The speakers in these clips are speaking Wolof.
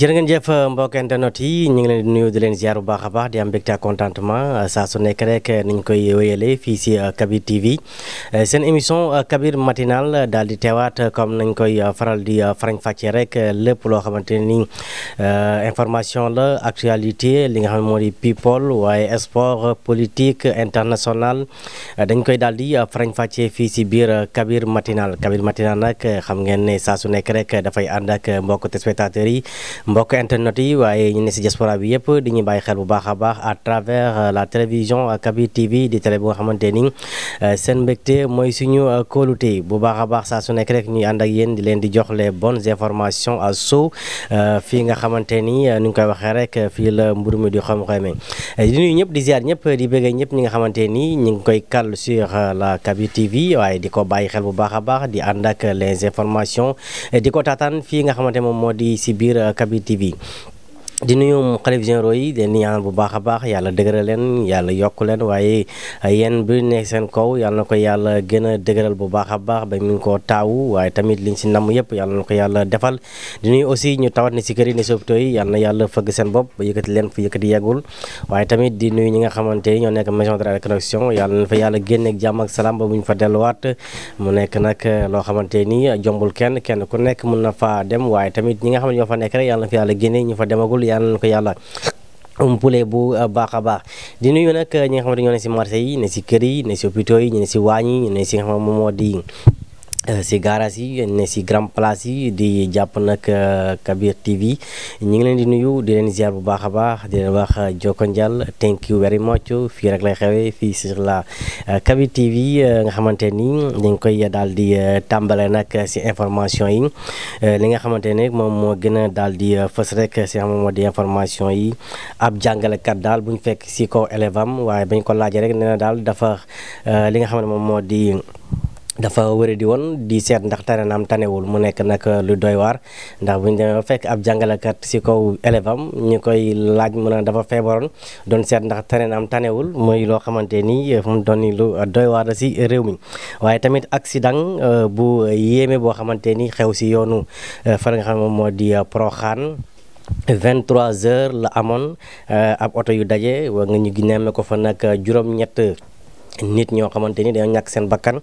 jërë ngeen jëf mbokk internet yi ñu ngi leen di nuyu di leen ziar bu baax a baax di am mbégte ak contentement saa su nekk rek niñ koy wéyalee fii si Kabir TV seen émission Kabir matinal daal di teewaat comme nañ koy faral di farañ-fàccee rek lépp loo xamante ni information la actualité li nga xam ne moo di people waaye sport politique international dañ koy daal di farañ-fàccee fii si biir Kabir matinal nag xam ngeen ne saa su nekk rek dafay ànd ak mbokk téléspectateurs yi. mbokk internet yi waaye ñu ne si diaspora bi yëpp di ñu bàyyi xel bu baax a baax à travers la télévision Kabir TV di télé bu nga xamante ni seen mbégte mooy suñu kóolute bu baax a baax saa su nekk rek ñuy ànd ak yéen di leen di jox les bonnes informations à chaud fii nga xamante ni nu ñu koy waxee rek fii la mburu mi di xam-xamee di nuyu ñëpp di ziar ñëpp di bëggee ñëpp ñi nga xamante ni ñu ngi koy kàll sur la Kabir TV waaye di ko bàyyi xel bu baax a baax di ànd ak les informations di ko taataan fii nga xamante moom moo di si biir Kabir TV di nuyu xalif généraux yi di ñaan bu baax a baax yàlla dëgëral leen yàlla yokk leen waaye yéen bi nekk seen kaw yàlla na ko yàlla gën a dëgëral bu baax a baax ba mu ngi koo taawu waaye tamit liñ si namm yëpp yàlla na ko yàlla defal di nuyu aussi ñu tawat ni si kër yi ne si hôpitaux yi yàlla na yàlla fëgg seen bopp ba yëkkati leen fu yëkkati yeggul waaye tamit di nuyu ñi nga xamante ni ñoo nekk maison de reconnexion yàlla na fa yàlla génneeg jàmm ak salaam ba bu ñu fa delluwaat mu nekk nag loo xamante ni jombul kenn ku nekk mun na fa dem waaye tamit ñi nga xam ne ñoo fa nekk rek yàlla na fa yàlla génne ñu fa demagul yàlla na ko yàlla umpule bu baax a baax di nuyu nag ñi nga xamante ñoo ne si marché yi ne si kër yi ne si hôpitaux yi ñu ne si waañ yi ne si nga xam moom moo di si garage yi ne si grand place yi di jàpp nag Kabir TV ñu ngi leen di nuyu di leen ziar bu baax a baax di leen wax jokko njal thank you very much fii rek lay xewee fii sur la Kabir TV nga xamante ni dañ koy daal di tàmbale nag si information yi li nga xamante ne moom moo gën a daal di fës rek si xam moo di information yi ab jàngalekat daal bu ñu fekk si kaw élève am waaye bañ ko laajee rek nee na daal dafa li nga xam ne moom moo di dafa wëri di woon di seet ndax tane naam tanewul mu nekk nag lu doy waar ndax bu ñu demee fekk ab jàngalekat si kaw élève am ñu koy laaj mu ne dafa feebaroon doon seet ndax tane naam tanewul mooy loo xamante ni fu mu doon ni lu doy waar si réew mi waaye tamit accident bu yéeme boo xamante ni xew si yoonu fa nga xam moom moo di Porokhane 23h la amoon ab oto yu daje wa nga ñu nemme ko fa nag juróom-ñett nit ñoo xamante ni dañoo ñàkk seen bakkan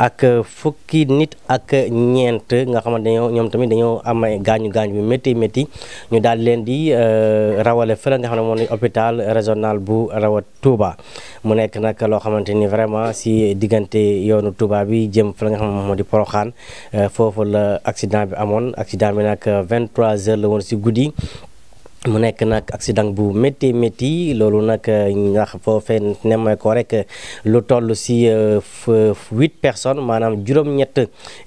ak fukki nit ak ñeent nga xamante ne ñoom tamit dañoo am gaañu bi métti ñu daal leen di rawale fële nga xam ne moom la hôpital régional bu Rawat Touba mu nekk nag loo xamante ni vraiment si diggante yoonu Touba bi jëm fële nga xam ne moom moo di Porokhane foofu la accident bi amoon accident bi nag 23h la woon si guddi. mu nekk nag accident bu métti loolu nag ndax foofee nemmee ko rek lu toll si 8 personnes maanaam juróom-ñett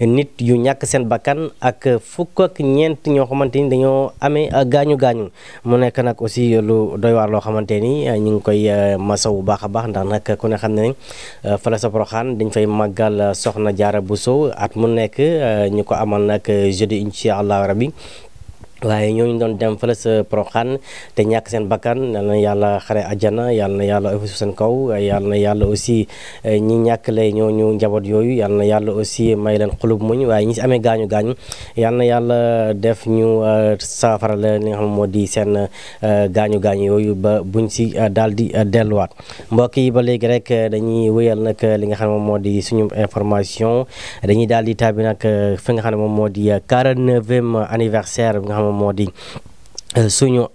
nit yu ñàkk seen bakkan ak fukk ak ñeent ñoo xamante ni dañoo amee gaañu mu nekk nag aussi lu doy waar loo xamante ni ñu ngi koy masaw bu baax a baax ndax nag ku ne xam ne fala sa Porokhane dañ fay màggal Soxna Jaara Buso at mu nekk ñu ko amal nag jeudi incha allah rabbi waaye ñooñu doon dem fële sa Porokhane te ñàkk seen bakkan yal na yàlla xare àjjana yal na yàlla oyof seen kaw yal na yàlla aussi ñi ñàkkale ñooñu njaboot yooyu yal na yàlla aussi may leen xulub muñ waaye ñi si amee gaañu yal na yàlla def ñu saafara la li nga xam moo di seen gaañu yooyu ba buñ si daal di delluwaat mbokk yi ba léegi rek dañuy wéyal nag li nga xam ne moom moo di suñu information dañuy daal di tàbbi nag fi nga xam ne moom moo di 49e anniversaire bi nga xam moo di suñu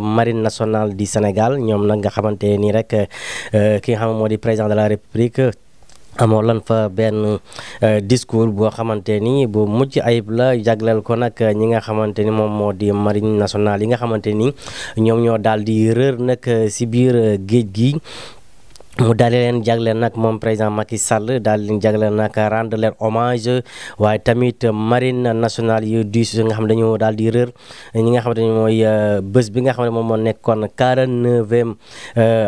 marine nationale du Sénégal ñoom nag nga xamante nii rek ki nga xam moo di président de la République amoo lan fa benn discours boo xamante ni bu mucc ayib la jagleel ko nag ñi nga xamante ni moom moo di marine nationale yi nga xamante ni ñoom ñoo daal di rër nag si biir géej gi mu daal di leen jagleel nag moom président Macky Sall daal di leen jagleel nag rendre leen hommage waaye tamit marine nationale yu du nga xam dañoo daal di rër ñi nga xamante ni mooy bés bi nga xam ne moom moo nekkoon 49e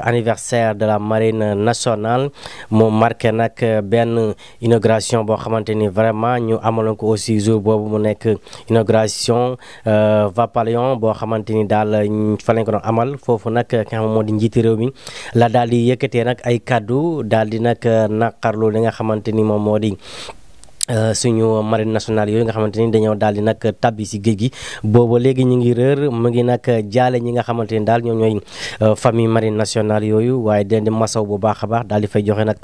anniversaire de la marine nationale mu marqué nag benn inauguration boo xamante ni vraiment ñu amaloon ko aussi jour boobu mu nekk inauguration Vapalion boo xamante ni daal fa lañ ko doon amal foofu nag ki nga xam moo di njiiti réew mi la daal di yëkkatee nag ay kaddu daal di nag naqarlu li nga xamante ni moom moo di suñu marine nationale yooyu nga xamante ni dañoo daal di nag tabbi si géej gi booba léegi ñu ngi réer mu ngi nag jaale ñi nga xamante ni daal ñoom ñooy famille marine nationale yooyu waaye den di masaw bu baax a baax daal di fay joxe nag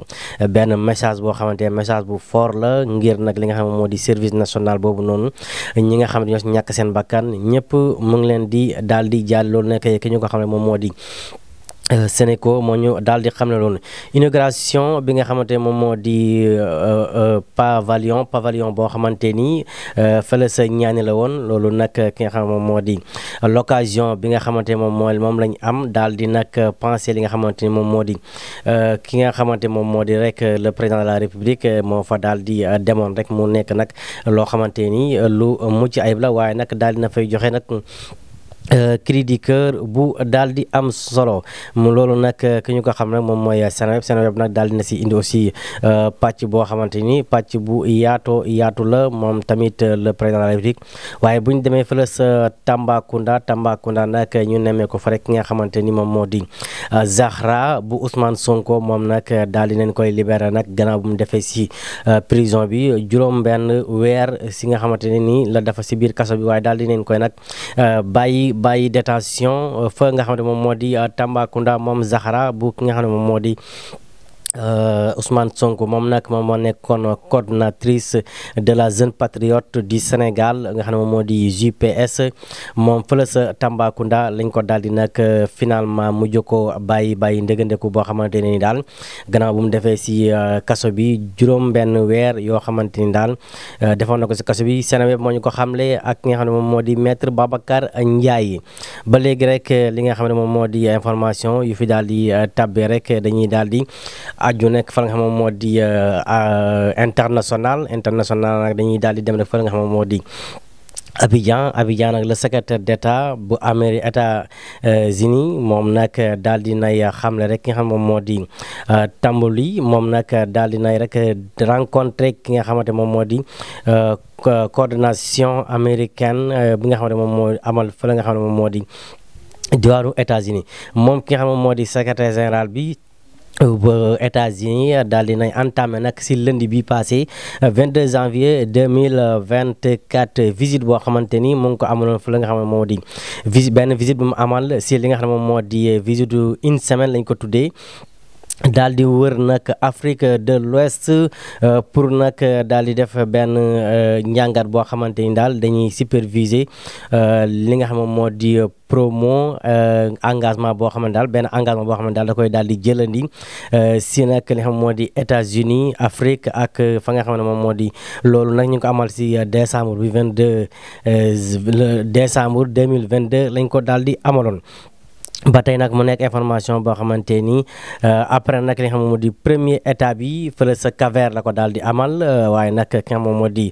benn message boo xamante ne message bu fort la ngir nag li nga xam ne moo di service national boobu noonu ñi nga xam ne ñoo si ñàkk seen bakkan ñëpp mu ngi leen di daal di jaal loolu nekk ki ñu ko xam ne moom moo di Sénéco moo ñu daal di xam ne loolu inauguration bi nga xamante ne moom moo di pavillon boo xamante ni fële sa ñaani la woon loolu nag ki nga xam ne moom moo di l'occasion bi nga xamante ne moom lañ am daal di nag pensé li nga xamante ni moom moo di ki nga xamante moom moo di rek le président de la république moo fa daal di demoon rek mu nekk nag loo xamante ni lu mucc ayib la waaye nag daal di na fay joxe nag cri du cœur bu daal di am solo mu loolu nag ki ñu ko xam nag moom mooy Seneweb nag daal di na si indi aussi pàcc boo xamante ni pàcc bu yaatu la moom tamit le président de la République waaye bu ñu demee fële sa Tambacounda nag ñu nemmee ko fa rek ki nga xamante ni moom moo di Zahra bu Ousmane Sonko moom nag daal di leen koy libéré nag gannaaw bu mu defee si prison bi juróom-benn weer si nga xamante ne ni la dafa si biir kaso bi waaye daal di leen koy nag bàyyi détention fa nga xam ne moom moo di Tambacounda moom Zahra bu ki nga xam ne moom moo di Ousmane Sonko moom nag moom moo nekkoon coordonnatrice de la jeune patriote du Sénégal nga xam ne moom moo di JPS moom fële sa Tambacounda lañ ko daal di nag finalement mujj ko bàyyi ndëgëndeku boo xamante ne ni daal gannaaw bu mu defee si kaso bi juróom-benn weer yoo xamante ni daal defoon na ko si kaso bi Seneweb moo ñu ko xamle ak nga xam ne moom moo di maître Babacar Ndiaye ba léegi rek li nga xam ne moom moo di information yu fi daal di tabbee rek dañuy daal di aju nekk fa nga xam moo di international nag dañuy daal di dem rek fa nga xam moo di Abidjan nag le secrétaire d'État bu Amérique États-Unis moom nag daal di nay xamle rek ki nga xam moom moo di Tamboli moom nag daal di nay rek rencontré ki nga xamante moom moo di coordination américaine bi nga xamante moom moo amal fa la nga xam ne moom moo di diwaanu États-Unis moom ki nga xam moom moo di secrétaire général bi ba États-Unis daal di nañ entamé nag si lundi bi passé 22 janvier 2024 visite boo xamante ni mu ngi ko amaloon fu la nga xam ne moo di visite bu mu amal si li nga xam ne moom moo di visite une semaine lañ ko tuddee daal di wër nag Afrique de l'Ouest pour nag daal di def benn njàngat boo xamante ni daal dañuy superviser li nga xam ne moo di promo engagement boo xam ne daal benn engagement boo xam ne daal da koy daal di jëlandi si nag li nga xam moo di États-Unis Afrique ak fa nga xam ne moom moo di loolu nag ñu ngi ko amal si décembre bi 22 décembre 2022 lañ ko daal di amaloon. ba tey nag mu nekk information boo xamante ni après nag li nga xam moo di premier état bi fële sa Cap-Vert la ko daal di amal waaye nag ki nga xam moo di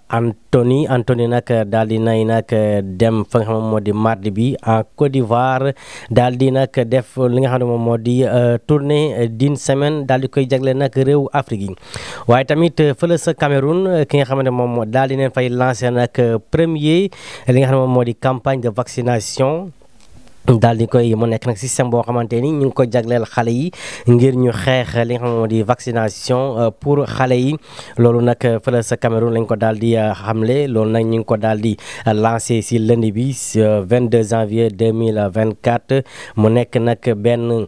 Anthony nag daal di nay nag dem fa nga xam moo di mardi bi en Côte d'Ivoire daal di nag def li nga xam ne moom moo di tournée d'une semaine daal di koy jagle nag réew Afrique yi waaye tamit fële sa Cameroun ki nga xam ne moom daal di leen fay lancer nag premier li nga xam ne moom moo di campagne de vaccination. daal di koy mu nekk nag système boo xamante ni ñu ngi ko jagleel xale yi ngir ñu xeex li nga xam ne moo di vaccination pour xale yi loolu nag fële sa Cameroun lañ ko daal di xamle loolu nag ñu ngi ko daal di lancé si lundi bi 22 janvier 2024 mu nekk nag benn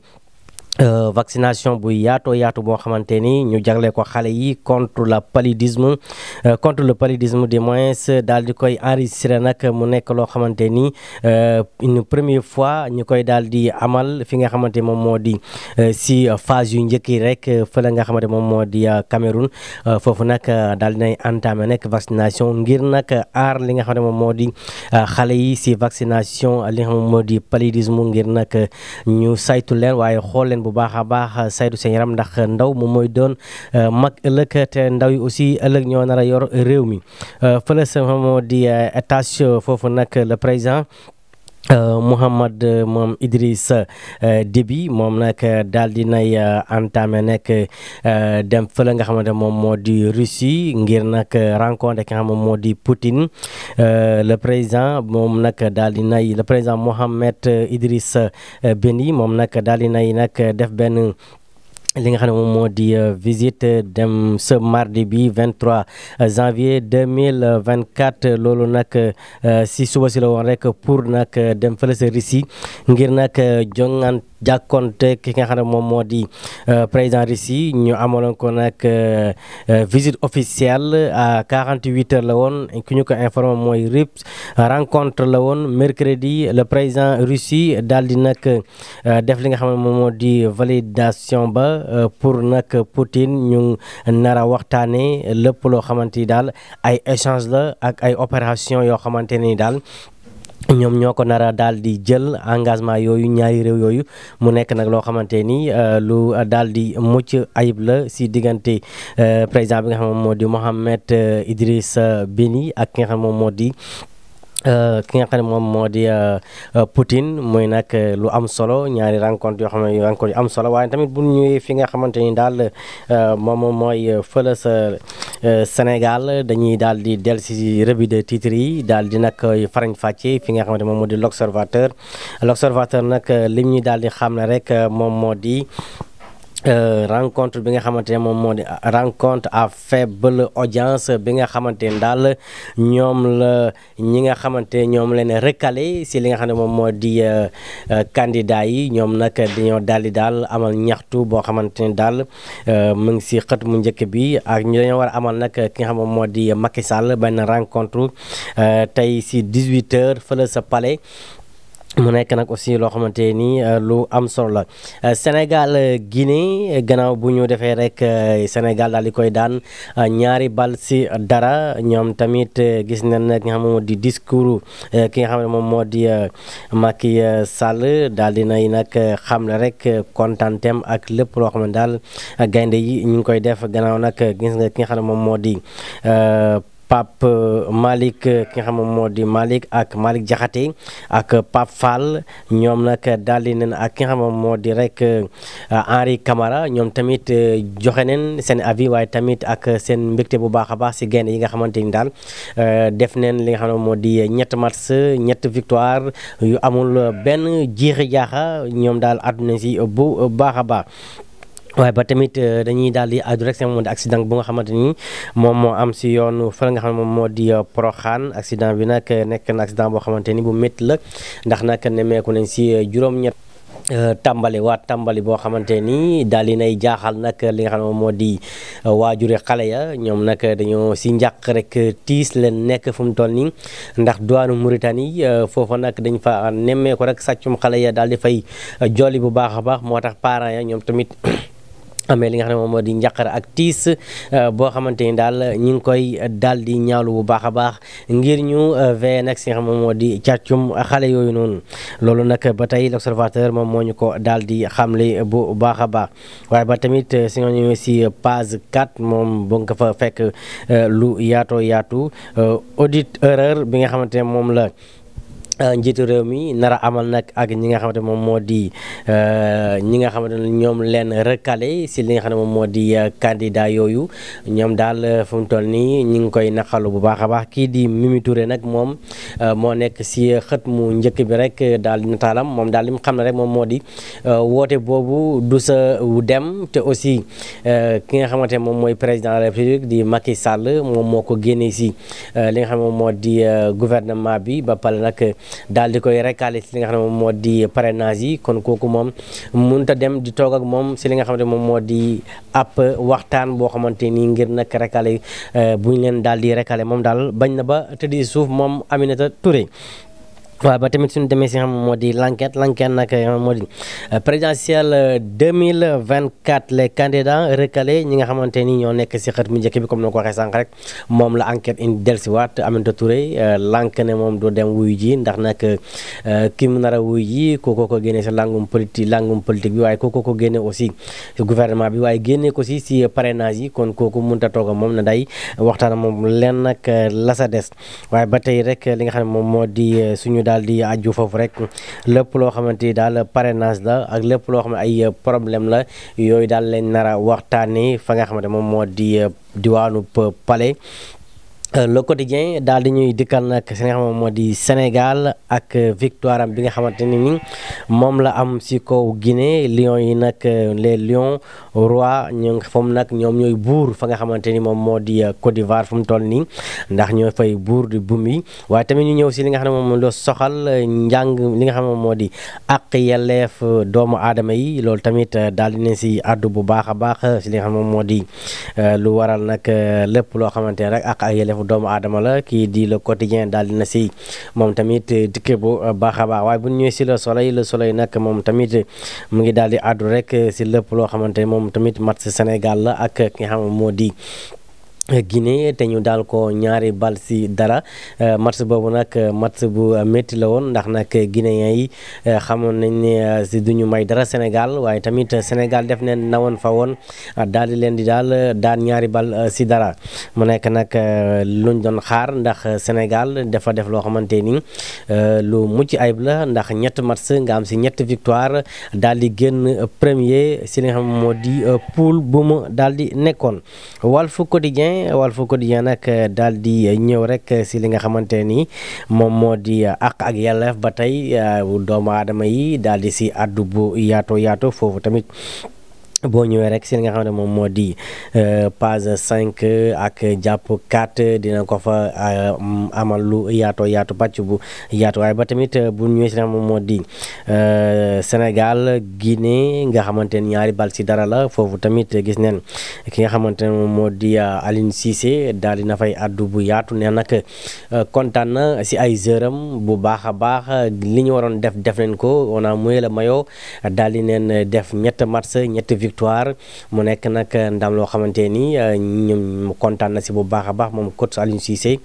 vaccination bu yaatu boo xamante ni ñu jagle ko xale yi contre le paludisme du moins daal di koy enregistré nag mu nekk loo xamante ni une première fois ñu koy daal di amal fi nga xamante moom moo di si phase yu njëkk yi rek fële nga xamante moom moo di Cameroun foofu nag daal di nay entamé nekk vaccination ngir nag aar li nga xam ne moom moo di xale yi si vaccination li nga xam moom moo di paludisme ngir nag ñu saytu leen waaye xool leen bu baax a baax saytu seen yaram ndax ndaw moom mooy doon mag ëllëg te ndaw yi aussi ëllëg ñoo nar a yor réew mi fële sa moo di étage foofu nag le président Mohamed moom Idriss Déby moom nag daal di nay entamé nekk dem fële nga xamante moom moo di Russie ngir nag rencontre ki nga xam moo di Poutine le président moom nag daal di nay le président Mohamed Idriss Déby moom nag daal di nay nag def benn li nga xam ne moom moo di visite dem ce mardi bi 23 janvier 2024 loolu nag si suba si la woon rek pour nag dem fële sa Russie ngir nag jongaan jàkkoonte ki nga xam ne moom moo di président Russie ñu amaloon ko nag visite officielle à 48 heures la woon ki ñu ko informé mooy RIPS rencontre la woon mercredi le président Russie daal di nag def li nga xam ne moom moo di validation ba pour nag Poutine ñu nar a waxtaanee lépp loo xamante ni daal ay échange la ak ay opération yoo xamante ni daal ñoom ñoo ko nar a daal di jël engagement yooyu ñaari réew yooyu mu nekk nag loo xamante ni lu daal di mucc ayib la si diggante président bi nga xam moom moo di Mohamed Idrissa Béni ak ki nga xam moom moo di Poutine muy nag lu am solo ñaari rencontre yoo xam ne rencontre yu am solo waaye tamit bu ñëwee fi nga xamante ni daal moom mooy fële sa Sénégal dañuy daal di dellu si revue de titres yi daal di nag farañ fàcce fi nga xamante moom moo di l'Observateur nag lim ñuy daal di xam ne rek moom moo di rencontre bi nga xamante ne moom moo di rencontre à faible audience bi nga xamante ne daal ñoom la ñi nga xamante ñoom leen recalé si li nga xam ne moom moo di candidat yi ñoom nag dañoo daal di daal amal ñaxtu boo xamante ne daal mu ngi si xët mu njëkk bi ak ñu dañoo war a amal nag ki nga xam moom moo di Macky Sall benn rencontre tey si 18 heures fële sa palais. mu nekk nag aussi loo xamante ni lu am solo la Sénégal Guinée gannaaw bu ñu defee rek Sénégal daal di koy daan ñaari bal si dara ñoom tamit gis nañ nag nga xam moo di discours ki nga xam ne moom moo di Macky Sall daal di nay nag xamle rek kontaanteem ak lépp loo xam ne daal gaynde yi ñu ngi koy def gannaaw nag gis nga ki nga xam ne moom moo di Pape Malick ki nga xam moom moo di Malick ak Malick Diakhaté ak Pape Fall ñoom nag daal di nen ak ki nga xam moom moo di rek Henri Camara ñoom tamit joxe neen seen avis waaye tamit ak seen mbégte bu baax a baax si gaynde yi nga xamante ni daal def neen li nga xam ne moo di ñett match ñett victoire yu amul benn jiixi jaaxa ñoom daal àdduna si bu baax a baax. waaye ba tamit dañuy daal di àddu rek sama moom di accident bu nga xamante ni moom moo am si yoon fa nga xam ne moom moo di Porokhane accident bi nag nekk na accident boo xamante ni bu métti la ndax nag nemmeeku nañ si juróom-ñett tàmbali boo xamante ni daal di nay jaaxal nag li nga xam ne moom moo di waajuri xale ya ñoom nag dañoo si njàq rek tiis leen nekk fu mu toll nii ndax douane Mauritanie foofa nag dañ fa nemmeeku rek sàccum xale ya daal di fay jolli bu baax a baax moo tax parents ya ñoom tamit amee li nga xam ne moom moo di njàqare ak tiis boo xamante ni daal ñu ngi koy daal di ñaawlu bu baax a baax ngir ñu veillé nag si nga xam moom moo di càccum xale yooyu noonu loolu nag ba tey l'Observateur moom moo ñu ko daal di xamle bu baax a baax waaye ba tamit si nga ñëwee si page 4 moom boo nga fa fekk lu yaatoo yaatu audit erreur bi nga xamante ne moom la njiitu réew mi nar a amal nag ak ñi nga xamante moom moo di ñi nga xamante ne ñoom leen recalé si li nga xam ne moom moo di candidat yooyu ñoom daal fu mu toll nii ñi ngi koy naqalu bu baax a baax kii di Mimi Touré nag moom moo nekk si xët mu njëkk bi rek daal di nataalam moom daal li mu xam ne rek moom moo di woote boobu du sa dem te aussi ki nga xamante ne moom mooy président de la République di Macky Sall moom moo ko génnee si li nga xam ne moom moo di gouvernement bi ba pare nag daal di koy recalé si li nga xam ne moom moo di parrainage yi kon kooku moom mënut a dem di toog ak moom si li nga xamante moom moo di ab waxtaan boo xamante ni ngir nag recalé bu ñu leen daal di recalé moom daal bañ na ba tëddi suuf moom Aminata Touré. waaw ba tamit suñu demee si xam moo di l'enquête nag moo di présidentielle 2024 les candidats recalés ñi nga xamante ni ñoo nekk si xët mu njëkk bi comme na ko waxee sànq rek moom la enquête indi dellusiwaat Aminata Touré lànk ne moom du dem wuyu ji ndax nag ki mu nar a wuyu ji kooko ko génnee si langum politique bi waaye kooko ko génne aussi si gouvernement bi waaye génne ko si parrainage yi kon kooku mënut a toog moom na day waxtaan moom leen nag la sa des waaye ba tey rek li nga xam ne moom moo di suñu daal di aju foofu rek lépp loo xamante ni daal parrainage la ak lépp loo xam ne ay problème la yooyu daal leen nar a waxtaanee fa nga xamante moom moo di diwaanu Palais Le quotidien daal di ñuy dikkal nag si nga xam moo di Sénégal ak victoire am bi nga xamante ni moom la am si kaw Guinée Lions yi nag les Lions rois ñu fam nag ñoom ñooy buur fa nga xamante ni moom moo di Côte d'Ivoire fu mu toll nii ndax ñoo fay buur di bum yi waaye tamit ñu ñëw si li nga xam ne moom la soxal njàng li nga xam ne moo di ak yelleef doomu aadama yi loolu tamit daal di ne si àddu bu baax a baax si li nga xam ne moom moo di lu waral nag lépp loo xamante ne rek ak yelleef doomu aadama la kii di le quotidien daal dina si moom tamit dikke bu baax a baax waaye bu ñu ñëwee si le soleil nag moom tamit mu ngi daal di àddu rek si lépp loo xamante ne moom tamit match Sénégal la ak ki nga xam moo di Guinée te ñu daal ko ñaari bal si dara match boobu nag match bu métti la woon ndax nag guinéens yi xamoon nañ ne si duñu may dara Sénégal waaye tamit Sénégal def neen nawoon fa woon daal di leen di daal daan ñaari bal si dara mu nekk nag luñ doon xaar ndax Sénégal dafa def loo xamante ni lu mucc ayib la ndax ñett match nga am si ñett victoire daal di génn premier si li nga xam moo di poule bu mu daal di nekkoon Walf Quotidien nag daal di ñëw rek si li nga xamante ni moom moo di àq ak yelleef ba tey doomu aadama yi daal di si àddu bu yaatu foofu tamit boo ñëwee rek si li nga xam ne moom moo di page 5 ak jàpp 4 dina ko fa amal lu yaatu pàcc bu yaatu waaye ba tamit bu ñëwee si li nga xam moom moo di Sénégal Guinée nga xamante ne ñaari bal si dara la foofu tamit gis neen ki nga xamante ne moom moo di Aliou Cissé daal dina fay addu bu yaatu ne nag kontaan na si ay jeuram bu baax a baax li ñu waroon def nañ ko on a mouillé le maillot daal di neen def ñett match victoire mu nekk nag ndam loo xamante ni ñoom kontaan na si bu baax a baax moom coach Aliou Cissé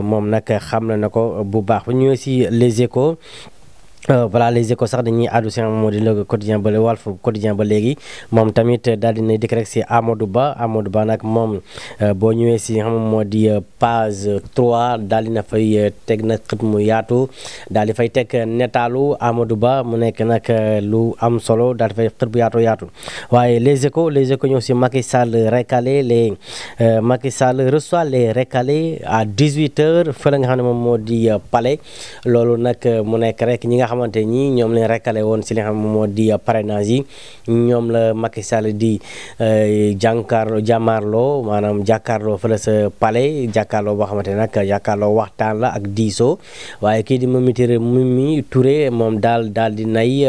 moom nag xam na ko bu baax bu ñëwee si les Échos voilà les Échos sax dañuy àddu si moo di le quotidien ba Walf Quotidien ba léegi moom tamit daal dina dikk rek si Amadou Ba nag moom boo ñëwee si xam moo di page 3 daal dina fay teg nag xët mu yaatu daal di fay teg netaalu Amadou Ba mu nekk nag lu am solo daal di fay xët bu yaatu waaye les Échos ñëw si Macky Sall recalé Macky Sall reçoit les recalés à 18h fële nga xam ne moom moo di palais loolu nag mu nekk rek ñi nga xamante ñi ñoom lañ recalé woon si li nga xam moo di parrainage yi ñoom la Macky Sall di jàmmaarloo maanaam jàkkaarloo fële sa palais jàkkaarloo boo xamante nag jàkkaarloo waxtaan la ak diisoo waaye kii di Mimi Touré moom daal di nay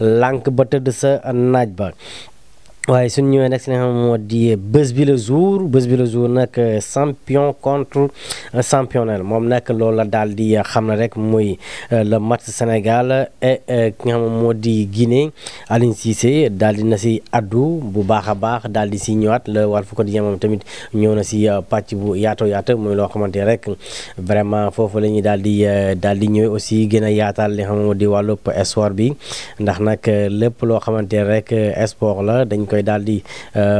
lànk ba tëdd sa naaj ba waaye suñu ñëwee nag si nga xam moo di bés bi le jour nag champion contre championnel moom nag loolu la daal di xam ne rek muy le match Sénégal et ki nga xam moo di Guinée Aliou Cissé daal di na si addu bu baax a baax daal di si ñëwaat le Walf Quotidien moom tamit ñëw na si pàcc bu yaatu muy loo xamante rek vraiment foofu la ñuy daal di ñëwee aussi gën a yaatal li nga xam moo di wàllub sport bi ndax nag lépp loo xamante rek sport la dañ koy daal di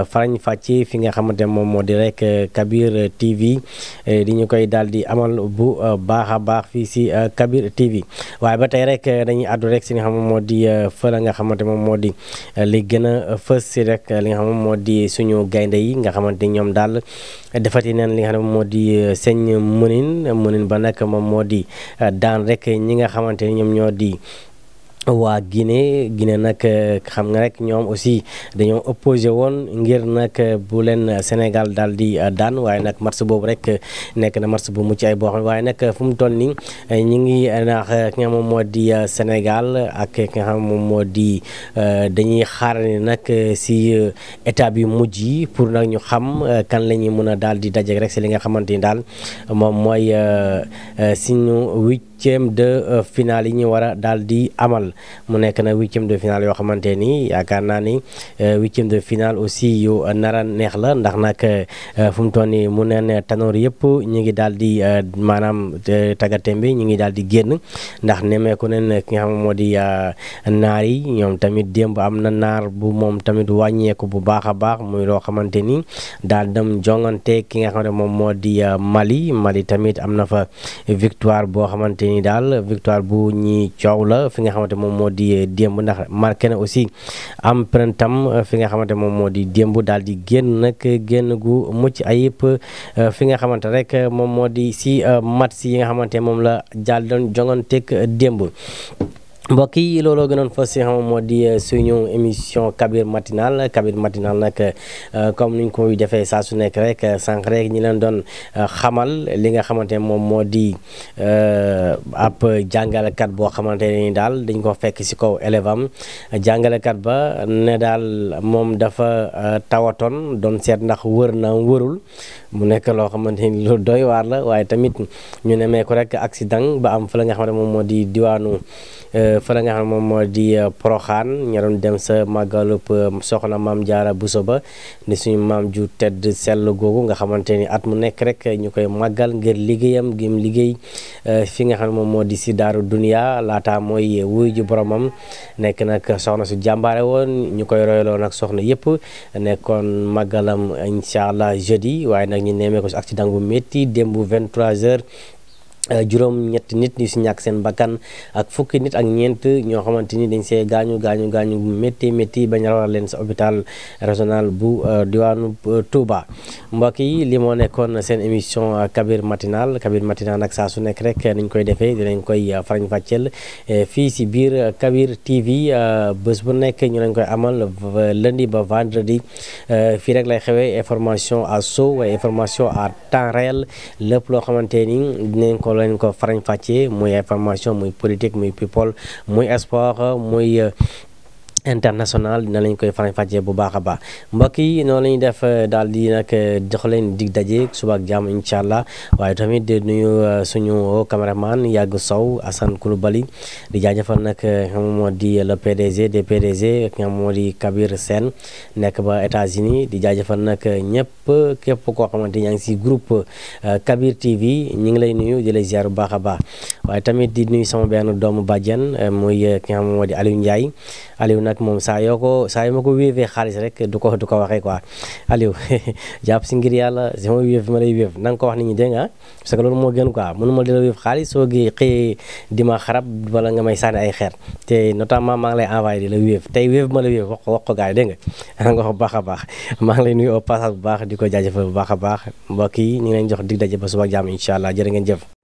farañ fàcce fi nga xamante moom moo di rek Kabir TV di ñu koy daal di amal bu baax a baax fii si Kabir TV waaye ba tey rek dañuy àddu rek si li nga xam moo di fële nga xamante moom moo di li gën a fës si rek li nga xam moo di suñu gaynde yi nga xamante ñoom daal defati neen li nga xam moo di sëñ mënin ba nag moom moo di daan rek ñi nga xamante ni ñoom ñoo di waa Guinée nag xam nga rek ñoom aussi dañoo opposé woon ngir nag bu leen Sénégal daal di daan waaye nag match boobu rek nekk na match bu mucc ay boo xam waaye nag fu mu toll nii ñi ngi naax ki nga xam moom moo di Sénégal ak ki nga xam moom moo di dañuy xaar ni nag si étape yu mujj yi pour nag ñu xam kan la ñuy mën a daal di daje rek si li nga xamante ni daal moom mooy suñu huitième de finale yi ñu war a daal di amal mu nekk na huitième de finale yoo xamante ni yaakaar naa ni huitième de finale aussi yu nara neex la ndax nag fu mu toll nii mu neen tanoor yëpp ñu ngi daal di maanaam tàggatem bi ñu ngi daal di génn ndax nemeeku neen ki nga xam moo di naar yi ñoom tamit démb am na naar bu moom tamit wàññeeku bu baax a baax muy loo xamante ni daal dem jongante ki nga xam ne moom moo di Mali tamit am na fa victoire boo xamante ni daal victoire bu ñi coow la fi nga xamante moom moo di démb ndax marqué na aussi empreinte am fi nga xamante moom moo di démb daal di génn nag génn gu mucc ayib fi nga xamante rek moom moo di si match yi nga xamante moom la jàll doon jonganteeg démb. mbokk yi looloo gënoon fas si xam moo di suñu émission Kabir matinal nag comme niñ ko defee saa su nekk rek sànq rek ñi leen doon xamal li nga xamante ne moom moo di ab jàngalekat boo xamante ne ni daal dañ ko fekk si kaw élève am jàngalekat ba ne daal moom dafa tawatoon doon seet ndax wër na wërul mu nekk loo xamante ni lu doy waar la waaye tamit ñu nemee ko rek accident ba am fa la nga xamante moom moo di diwaanu fa la nga xam ne moom moo di Poroxaan ña doon dem sa màggalub soxna maam Jaara Buso ba ni suñu maam ju tedd sell googu nga xamante ni at mu nekk rek ñu koy màggal ngir liggéeyam gim liggéey fi nga xam ne moom moo di si daaru dunia laata mooy wuy ji boromam nekk nag soxna su jàmbaare woon ñu koy royloo nag soxna yëpp nekkoon màggalam incha allah jeudi waaye nag ñu nemee ko si accident bu métti démb 23h juróom ñetti nit ñu si ñàkk seen bakkan ak fukki nit ak ñeent ñoo xamante ni dañ see gaañu bu métti bañ rawal leen sa hôpital régional bu diwaanu Touba. mbokk yi li moo nekkoon seen émission Kabir matinal nag saa su nekk rek niñ koy defee dinañ koy farañ fàcceel fii si biir Kabir TV bés bu nekk ñu lañ koy amal lundi ba vendredi fii rek lay xewee information à chaud waaye information à temps réel lépp loo xamante ni dinañ ko lañ ko farañ fàccee muy information muy politique muy people muy sport muy international dina lañ koy faram fàccee bu baax a baax mbokk yi noonu la ñuy def daal di nag jox leen dig daje suba ak jàmm incha allah waaye tamit di nuyu suñu caméraman Yàgg Sow Assane Koulibaly di jaajëfal nag xam moo di le PDG des PDG nga moo di Kabir Sène nekk ba États-Unis di jaajëfal nag ñëpp képp koo xamante yaa ngi si groupe Kabir TV ñu ngi lay nuyu di lay ziar bu baax a baax waaye tamit di nuyu sama benn doomu bàjjen muy ki nga xam moo di Aliou Ndiaye Aliou nag moom saa yu ma ko wéefee xaalis rek du ko waxee quoi Aliou jàpp si ngir yàlla si ma wéef ma lay wéef na nga ko wax nit ñi dégg nga parce que loolu moo gën quoi mënuma di la wéef xaalis soo gi xëyee di ma xarab wala nga may sànni ay xeer te notamment maa ngi lay envoyé di la wéef tey wéef ma la wéef wax ko gars yi dégg nga nga wax bu baax a baax maa ngi lay nuyu au passage bu baax di ko jaajëfal bu baax a baax mbokk yi ñu ngi leen jox dig daje ba suba ak jàmm incha allah jërë ngeen jëf